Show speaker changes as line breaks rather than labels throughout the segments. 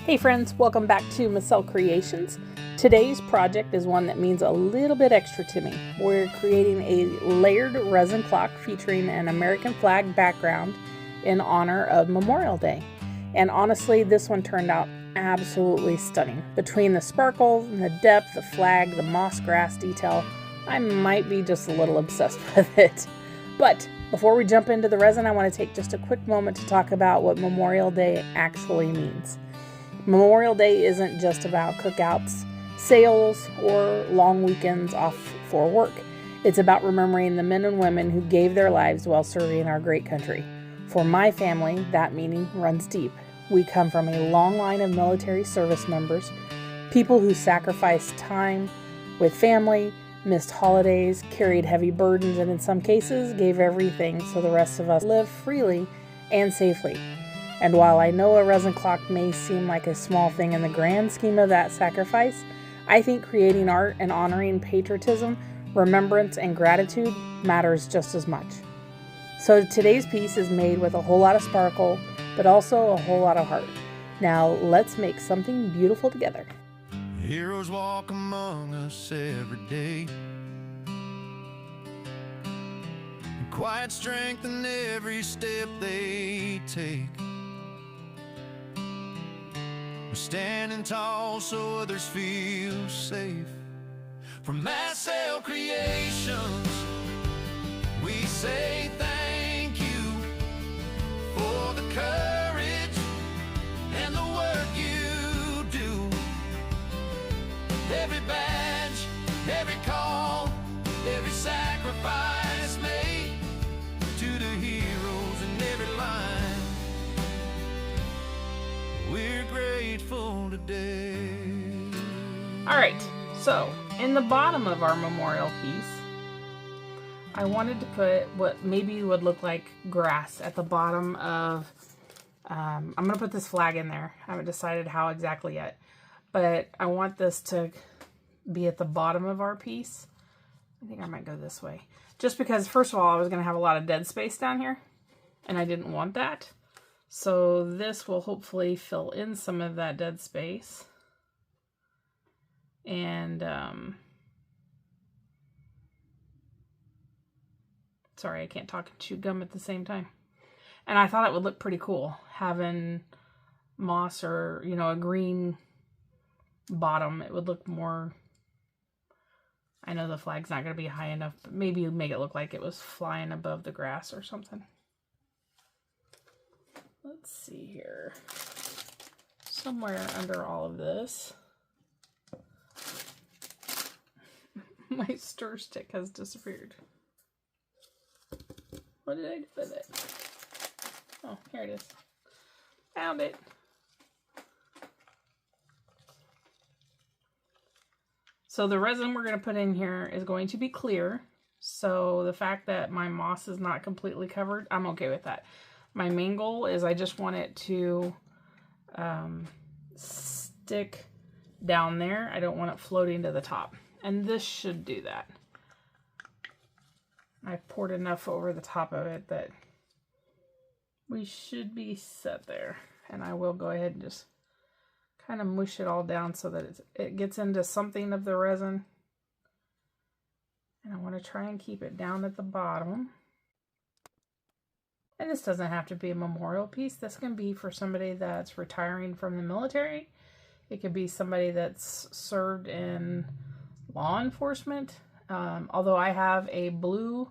Hey friends, welcome back to Massell Creations. Today's project is one that means a little bit extra to me. We're creating a layered resin clock featuring an American flag background in honor of Memorial Day. And honestly, this one turned out absolutely stunning. Between the sparkle, the depth, the flag, the moss grass detail, I might be just a little obsessed with it. But before we jump into the resin, I want to take just a quick moment to talk about what Memorial Day actually means. Memorial Day isn't just about cookouts, sales, or long weekends off for work. It's about remembering the men and women who gave their lives while serving our great country. For my family, that meaning runs deep. We come from a long line of military service members, people who sacrificed time with family, missed holidays, carried heavy burdens, and in some cases gave everything so the rest of us live freely and safely. And while I know a resin clock may seem like a small thing in the grand scheme of that sacrifice, I think creating art and honoring patriotism, remembrance, and gratitude matters just as much. So today's piece is made with a whole lot of sparkle, but also a whole lot of heart. Now let's make something beautiful together.
Heroes walk among us every day, and quiet strength in every step they take. We're standing tall so others feel safe. From Massell Creations, we say thank you for the courage and the work you do. Every badge, every call, every sacrifice made, to the heroes in every line, we're grateful today.
All right, so in the bottom of our memorial piece, I wanted to put what maybe would look like grass at the bottom of, I'm going to put this flag in there. I haven't decided how exactly yet, but I want this to be at the bottom of our piece. I think I might go this way. Just because, first of all, I was going to have a lot of dead space down here, and I didn't want that. So this will hopefully fill in some of that dead space. And, sorry, I can't talk and chew gum at the same time. And I thought it would look pretty cool, having moss or, you know, a green bottom. It would look more, I know the flag's not going to be high enough, but maybe make it look like it was flying above the grass or something. Let's see here. Somewhere under all of this, my stir stick has disappeared. What did I do with it? Oh, here it is. Found it. So the resin we're going to put in here is going to be clear. So the fact that my moss is not completely covered, I'm okay with that. My main goal is I just want it to stick down there. I don't want it floating to the top. And this should do that. I poured enough over the top of it that we should be set there. And I will go ahead and just kind of mush it all down so that it gets into something of the resin. And I want to try and keep it down at the bottom. And this doesn't have to be a memorial piece. This can be for somebody that's retiring from the military. It could be somebody that's served in law enforcement. Although I have a blue,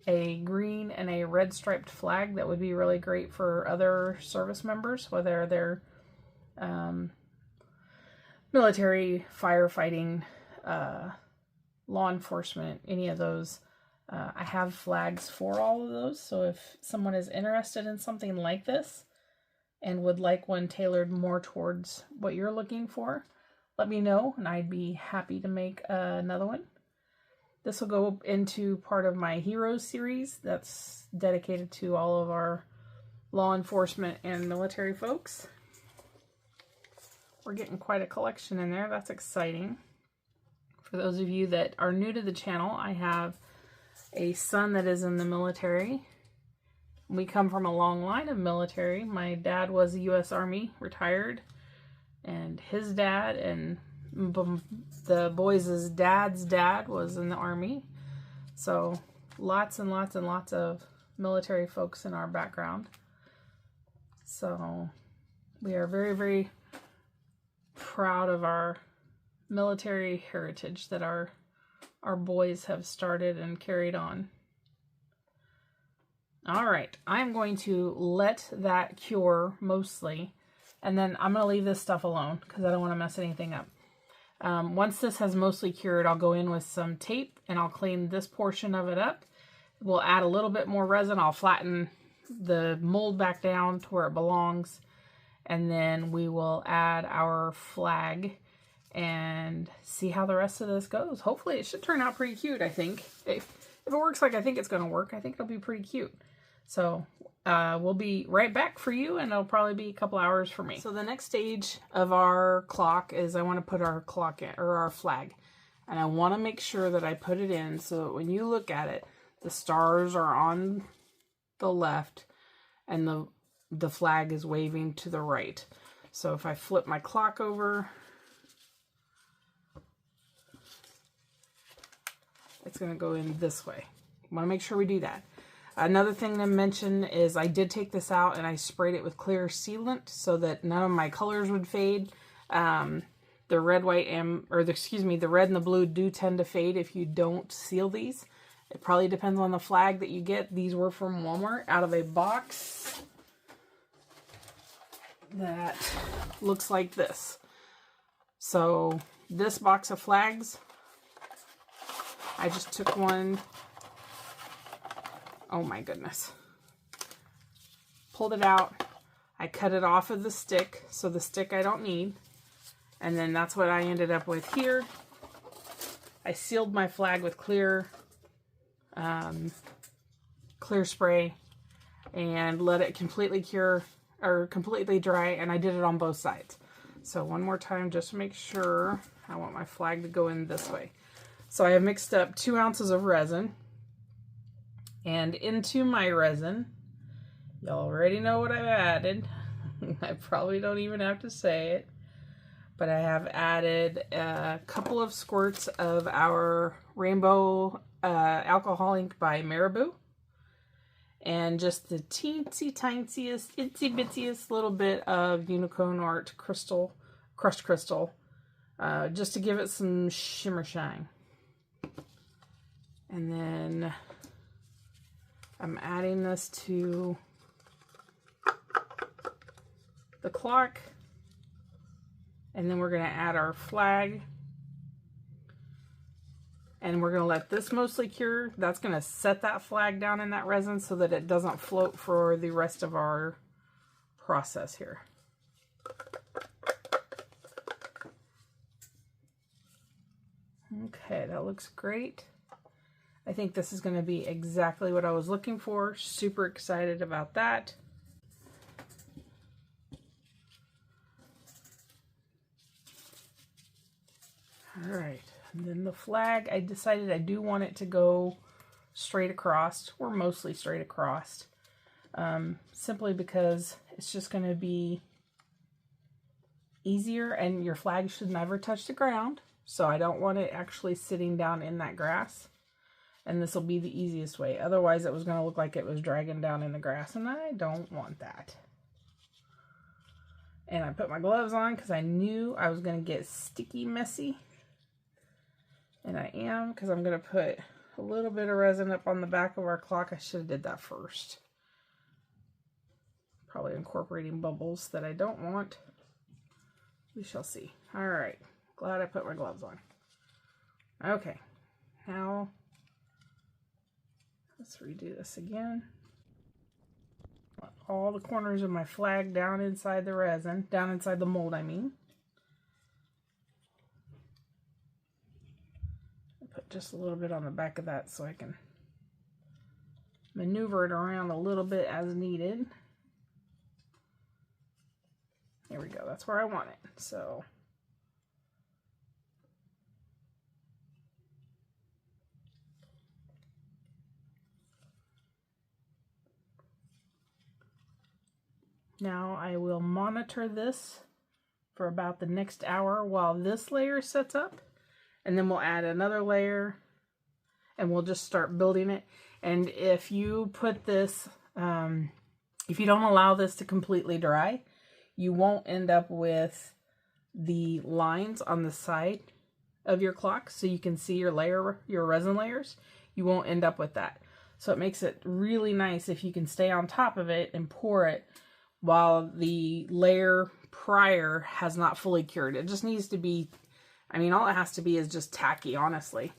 a green, and a red striped flag that would be really great for other service members, whether they're military, firefighting, law enforcement, any of those. I have flags for all of those, so if someone is interested in something like this and would like one tailored more towards what you're looking for, let me know and I'd be happy to make another one. This will go into part of my Heroes series that's dedicated to all of our law enforcement and military folks. We're getting quite a collection in there. That's exciting. For those of you that are new to the channel, I have a son that is in the military. We come from a long line of military. My dad was a U.S. Army, retired, and his dad and the boys' dad's dad was in the Army. So lots and lots and lots of military folks in our background. So we are very, very proud of our military heritage that our boys have started and carried on. All right, I'm going to let that cure mostly, and then I'm going to leave this stuff alone because I don't want to mess anything up. Once this has mostly cured, I'll go in with some tape and I'll clean this portion of it up. We'll add a little bit more resin. I'll flatten the mold back down to where it belongs, and then we will add our flag and see how the rest of this goes. Hopefully it should turn out pretty cute, I think. If it works like I think it's going to work, I think it'll be pretty cute. So we'll be right back for you, and it'll probably be a couple hours for me. So the next stage of our clock is I want to put our clock in, or our flag. And I want to make sure that I put it in so that when you look at it, the stars are on the left and the flag is waving to the right. So if I flip my clock over, it's going to go in this way. I want to make sure we do that. Another thing to mention is I did take this out and I sprayed it with clear sealant so that none of my colors would fade. The red, white, the red and the blue do tend to fade if you don't seal these. It probably depends on the flag that you get. These were from Walmart out of a box that looks like this. So this box of flags, I just took one. Oh my goodness. Pulled it out. I cut it off of the stick, so the stick I don't need. And then that's what I ended up with here. I sealed my flag with clear spray and let it completely cure, or completely dry, and I did it on both sides. So one more time just to make sure. I want my flag to go in this way. So I have mixed up 2 ounces of resin. And into my resin, y'all already know what I've added. I probably don't even have to say it. But I have added a couple of squirts of our Rainbow Alcohol Ink by Marabu. And just the teensy tiniest, itsy bitsyest little bit of Unicorn Art crystal, crushed crystal. Just to give it some shimmer shine. And then I'm adding this to the clock, and then we're going to add our flag, and we're going to let this mostly cure. That's going to set that flag down in that resin so that it doesn't float for the rest of our process here. Okay, that looks great. I think this is going to be exactly what I was looking for. Super excited about that. All right, and then the flag, I decided I do want it to go straight across, or mostly straight across, simply because it's just going to be easier, and your flag should never touch the ground, so I don't want it actually sitting down in that grass. And this will be the easiest way. Otherwise, it was going to look like it was dragging down in the grass, and I don't want that. And I put my gloves on because I knew I was going to get sticky messy. And I am, because I'm going to put a little bit of resin up on the back of our clock. I should have did that first. Probably incorporating bubbles that I don't want. We shall see. All right. Glad I put my gloves on. Okay. Now, let's redo this again. Put all the corners of my flag down inside the resin, down inside the mold, I mean. Put just a little bit on the back of that so I can maneuver it around a little bit as needed. There we go, that's where I want it. So now I will monitor this for about the next hour while this layer sets up. And then we'll add another layer and we'll just start building it. And if you put this, if you don't allow this to completely dry, you won't end up with the lines on the side of your clock so you can see your resin layers. You won't end up with that. So it makes it really nice if you can stay on top of it and pour it while the layer prior has not fully cured. It just needs to be, I mean, all it has to be is just tacky, honestly.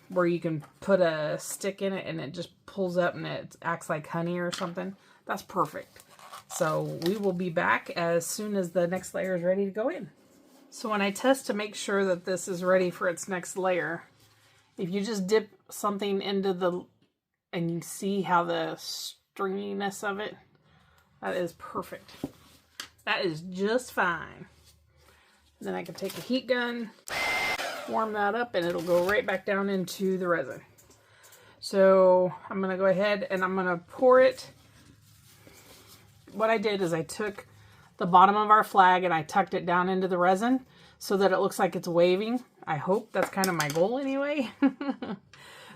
Where you can put a stick in it and it just pulls up and it acts like honey or something. That's perfect. So we will be back as soon as the next layer is ready to go in. So when I test to make sure that this is ready for its next layer, if you just dip something into the, and you see how the stringiness of it, that is perfect. That is just fine. Then I can take a heat gun, warm that up, and it'll go right back down into the resin. So I'm going to go ahead and I'm going to pour it. What I did is I took the bottom of our flag and I tucked it down into the resin so that it looks like it's waving. I hope that's kind of my goal anyway.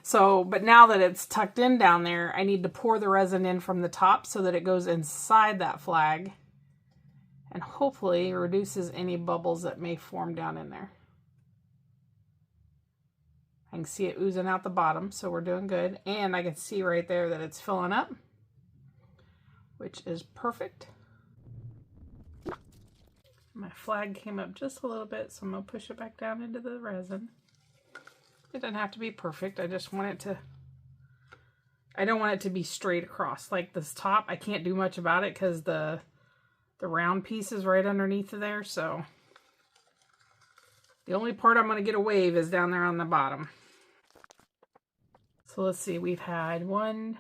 So, but now that it's tucked in down there, I need to pour the resin in from the top so that it goes inside that flag and hopefully reduces any bubbles that may form down in there. I can see it oozing out the bottom, so we're doing good. And I can see right there that it's filling up, which is perfect. My flag came up just a little bit, so I'm going to push it back down into the resin. It doesn't have to be perfect. I just want it to, I don't want it to be straight across. Like this top, I can't do much about it because the round piece is right underneath of there. So the only part I'm going to get a wave is down there on the bottom. So let's see, we've had 1,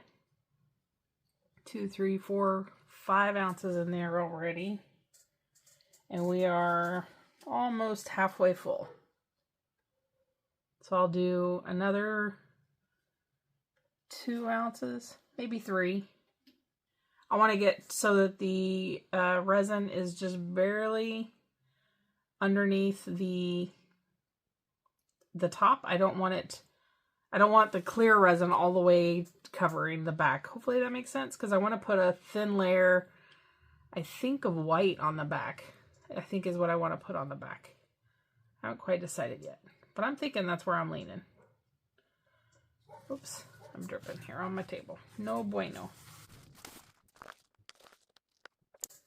2, 3, 4, 5 ounces in there already. And we are almost halfway full. So I'll do another 2 ounces, maybe 3. I want to get so that the resin is just barely underneath the top. I don't want the clear resin all the way covering the back. Hopefully that makes sense, because I want to put a thin layer, I think, of white on the back. I think is what I want to put on the back. I haven't quite decided yet, but I'm thinking that's where I'm leaning. Oops, I'm dripping here on my table. No bueno.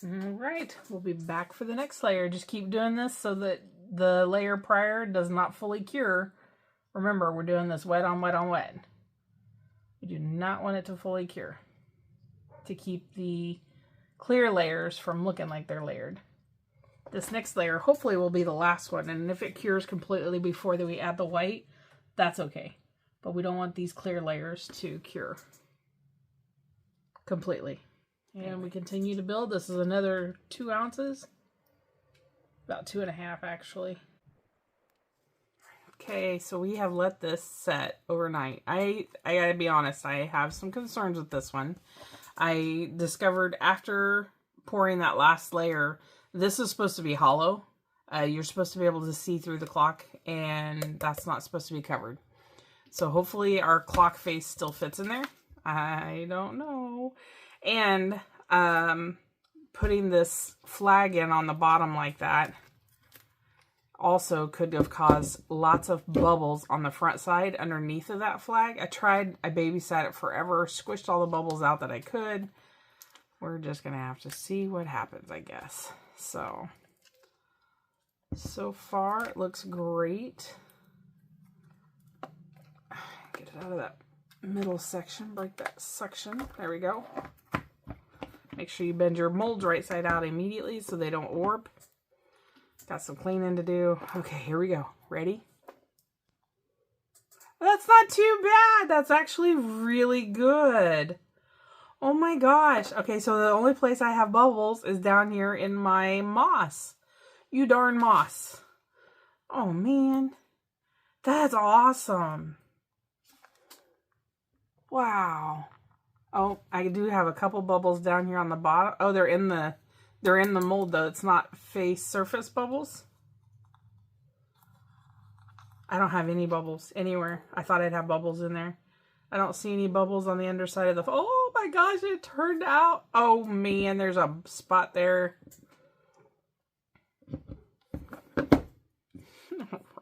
All right, we'll be back for the next layer. Just keep doing this so that the layer prior does not fully cure. Remember, we're doing this wet on wet on wet. We do not want it to fully cure to keep the clear layers from looking like they're layered. This next layer hopefully will be the last one, and if it cures completely before we add the white, that's okay. But we don't want these clear layers to cure completely. And we continue to build. This is another 2 ounces. About 2.5 actually. Okay, so we have let this set overnight. I gotta be honest, I have some concerns with this one. I discovered after pouring that last layer, this is supposed to be hollow. You're supposed to be able to see through the clock, and that's not supposed to be covered. So hopefully our clock face still fits in there. I don't know. And putting this flag in on the bottom like that also could have caused lots of bubbles on the front side underneath of that flag. I babysat it forever, squished all the bubbles out that I could. We're just going to have to see what happens, I guess. So far it looks great. Get it out of that middle section, break that suction. There we go. Make sure you bend your molds right side out immediately so they don't warp. Got some cleaning to do. Okay, here we go. Ready? That's not too bad. That's actually really good. Oh my gosh. Okay, so the only place I have bubbles is down here in my moss. You darn moss. Oh man. That's awesome. Wow. Oh, I do have a couple bubbles down here on the bottom. Oh, they're in the They're in the mold though. It's not face surface bubbles. I don't have any bubbles anywhere. I thought I'd have bubbles in there. I don't see any bubbles on the underside of the... Oh my gosh, it turned out. Oh man, there's a spot there.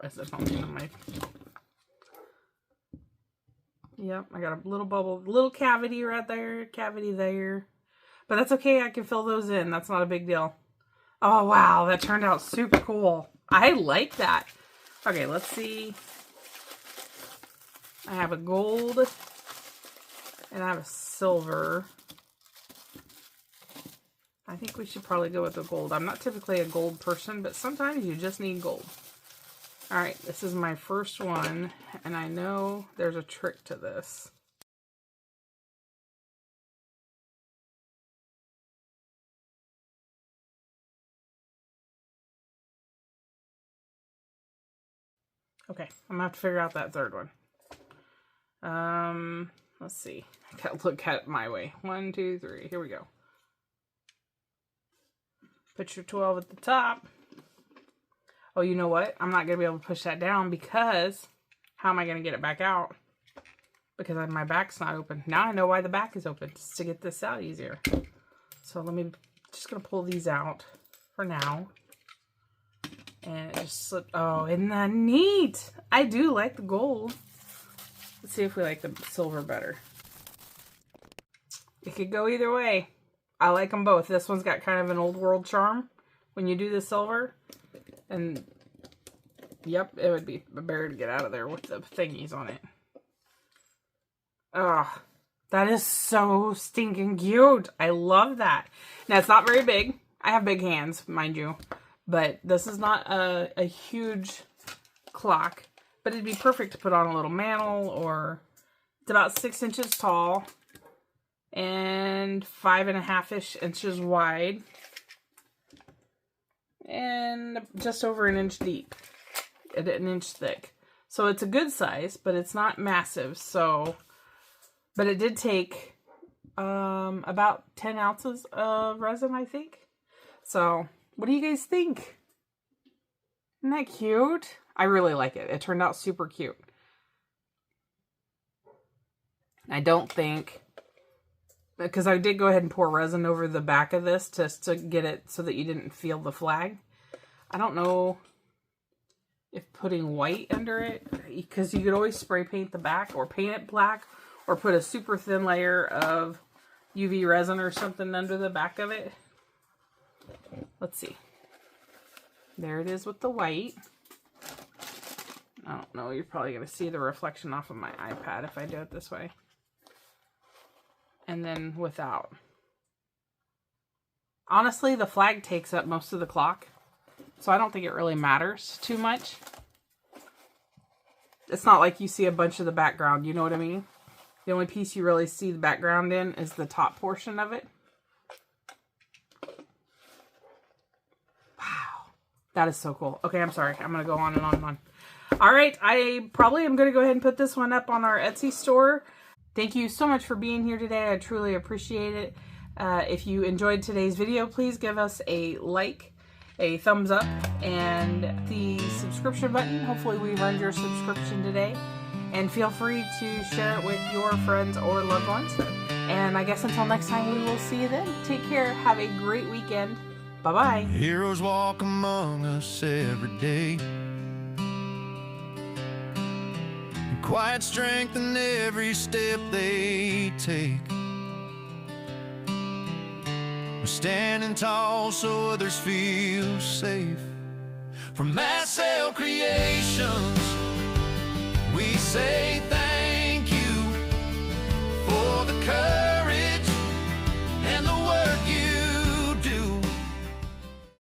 Resin on the end of my... Yep, I got a little bubble, little cavity right there, cavity there. But that's okay, I can fill those in. That's not a big deal. Oh wow, that turned out super cool. I like that. Okay, let's see. I have a gold and I have a silver. I think we should probably go with the gold. I'm not typically a gold person, but sometimes you just need gold. All right, this is my first one, and I know there's a trick to this. Okay, I'm gonna have to figure out that third one. Let's see. I gotta look at it my way. 1, 2, 3. Here we go. Put your 12 at the top. Oh, you know what? I'm not gonna be able to push that down because how am I gonna get it back out? Because my back's not open. Now I know why the back is open. Just to get this out easier. So just gonna pull these out for now. And it just slipped. Oh, isn't that neat? I do like the gold. Let's see if we like the silver better. It could go either way. I like them both. This one's got kind of an old world charm when you do the silver. And, yep, it would be better to get out of there with the thingies on it. Oh, that is so stinking cute. I love that. Now, it's not very big. I have big hands, mind you. But this is not a huge clock. But it'd be perfect to put on a little mantle, or it's about 6 inches tall and 5.5-ish inches wide. And just over an inch deep, an inch thick. So it's a good size, but it's not massive. So, but it did take about 10 ounces of resin, I think. So, what do you guys think? Isn't that cute? I really like it. It turned out super cute. I don't think, because I did go ahead and pour resin over the back of this just to get it so that you didn't feel the flag. I don't know if putting white under it, because you could always spray paint the back or paint it black or put a super thin layer of UV resin or something under the back of it. Let's see. There it is with the white. I don't know, you're probably going to see the reflection off of my iPad if I do it this way. And then without. Honestly, the flag takes up most of the clock, so I don't think it really matters too much. It's not like you see a bunch of the background, you know what I mean? The only piece you really see the background in is the top portion of it. Wow, that is so cool. Okay, I'm sorry. I'm going to go on and on and on. All right, I probably am going to go ahead and put this one up on our Etsy store. Thank you so much for being here today. I truly appreciate it. If you enjoyed today's video, please give us a like, a thumbs up, and the subscription button. Hopefully we've earned your subscription today. And feel free to share it with your friends or loved ones. And I guess until next time, we will see you then. Take care. Have a great weekend. Bye-bye.
Heroes walk among us every day. Quiet strength in every step they take. We're standing tall so others feel safe. From Massell Creations, we say thank you.